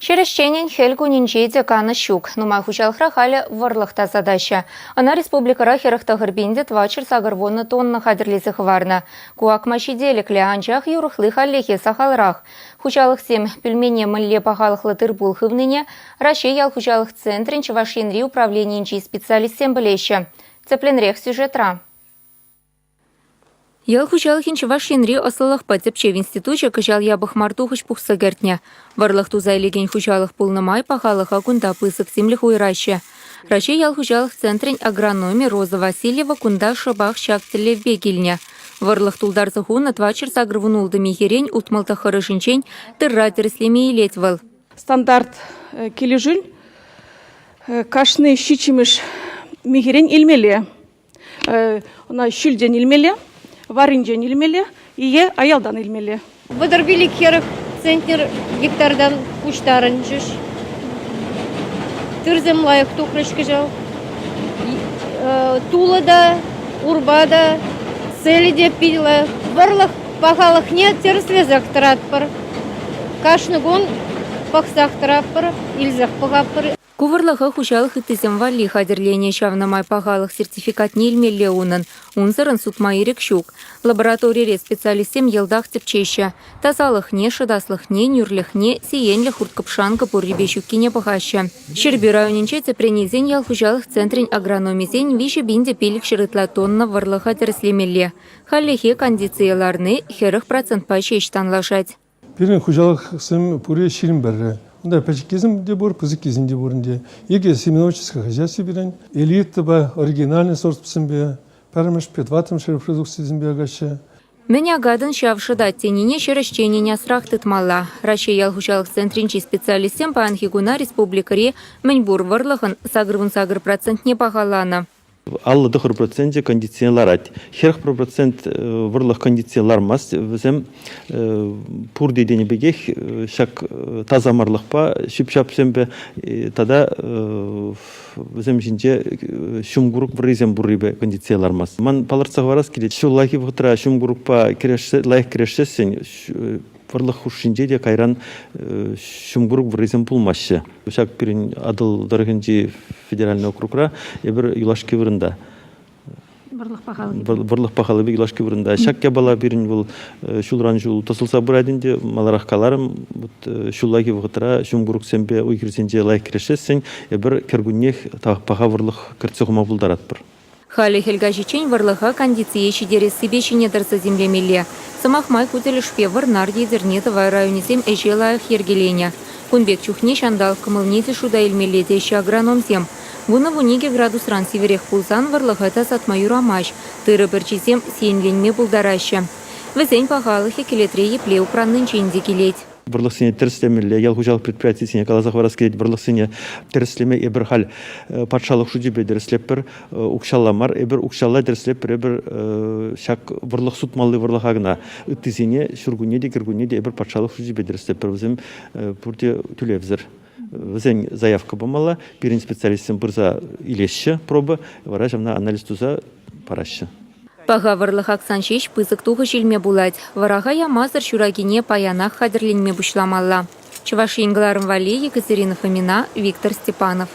Черещенин хельгу нинчей декана щук. Нумай хучалхра халя варлахта задача. Она республикара херахта гырбинде твачер сагарвонна тонна хадерлисы хварна. Куак мачиделик лянчах юрухлы халлехе сахалрах. Хучалых сем пельмени мылле пахалых латыр булхывныне. Ращей ял хучалых центрин чавашинри управление инчей специалист сем блеща. Цепленрех сюжетра. Ял хучалыхин чавашинри асылых пацепче в институте качал ябых мартухыч пухса гертня. Варлах тузайлеген хучалых пулнамай пахалых акунда пысык землях уйраща. Раче ял хучалых центрин агрономии Роза Васильева кунда шабах шактеле вегильня. Варлах тулдарзаху на твачер сагрвунулды михерень утмалта хорошинчень тырратерслеми и летвал. Стандарт кележül кашны щичимыш михерень илмеле. Она шүлден илмеле. Варинжен илмеле, ие аялдан илмеле. Выдорбили херах центнер гектардан куштарын жүш. Тырзем лайық тухрышкы жау. Тулада, урбада, селиде пила. Варлах пахалах нет, терслезах траппар. Кашныгон пахсах траппар, ильзах пахаппар. Куварлаха хучалых и тысем вали хадерление чавнамай пахалых сертификат не илмеле унан. Унзаран сутмайрик щук. Лаборатории специалистем елдах цепчеща. Тазалых не, шадаслых не, нюрлих не, сиенлих хурткапшанка пуррибе щуккине пахаща. Щербираюнинче цепренизень ял хучалых центрин агрономизень вище бинде пилик шырытла тонна варлаха тереслемелле. Халлехе кондицияларны херых процент пачештан лашать. Пирин хучалых сым пуре ширим берре. Да, пачкизм де бор, пузыкизм де борнде. Еге семеновческое хозяйство бирен. Элита ба оригинальный сорт псымбе. Парамыш петватым шерпродукции зимбегаще. Меня гадан шавшада тенине черещенине срахтытмалла. Раче ял хучалых центринчи специалистем по анхигуна республикари Меньбур варлахын сагр процент не пахалана. Алла дохор проценте кондиционерларать. Херх процент варлах кондиционерлармас. Везем пур дейдени бегех шак таза марлахпа шипшап сембе тада везем жинже шумгурук врызем буррибе кондиционерлармас. Ман паларцах варас килет шуллахи вхтра шумгурукпа кереше лайх керешесен варлах хушинже де кайран шумгурук врызем пулмаще. Шак пирин адыл даргынжи федеральный округра ебір юлашки вырында. Барлық пахалы бі юлашки вырында. Шакке бала бірін бұл шулран жул тасылса бұрадынде маларақ қаларым шуллаки вғытыра шумгурук сенбе уйкірсенже лайк кірешесен ебір кергуннех паха варлық кіртсеғыма бұлдарат бір. Хали хельгажичень варлаха кондиции дерес себе чинедарса землемелле. Самах май кутели шпе варнар едернетова районизем эжелаях ергеленя. Кунбек чухне шандал камылнете шуда илмелете еще агроном зем. Вуна вуниге градус ран северех пулсан варлахата сатмаюр амаш. Тыры перчизем сенленме булдараща. Везень пахалых и келетре епле упраннын ченди келеть. Барлықсыне терслемелі, ял хужалық предприятиясыне қалазақ варас келет барлықсыне терслеме ебір хал патшалық шудебе дерслеппір ұқшаламар, ебір ұқшалла дерслеппір ебір шак барлық сутмалы барлық ағына үттізіне, шүргуне де, кіргуне де ебір патшалық шудебе дерслеппір візім бұрде түлевзір. Візен заявка бомала, бірін специалистен бұрза илешші пробы, вара жамна анализ туза парашшы. Пага варлахак санчеш пызык туғы желме булать. Варага ямазыр шурагине паянах хадерленме бушламалла. Чуваши ингларым вали, Екатерина Фомина, Виктор Степанов.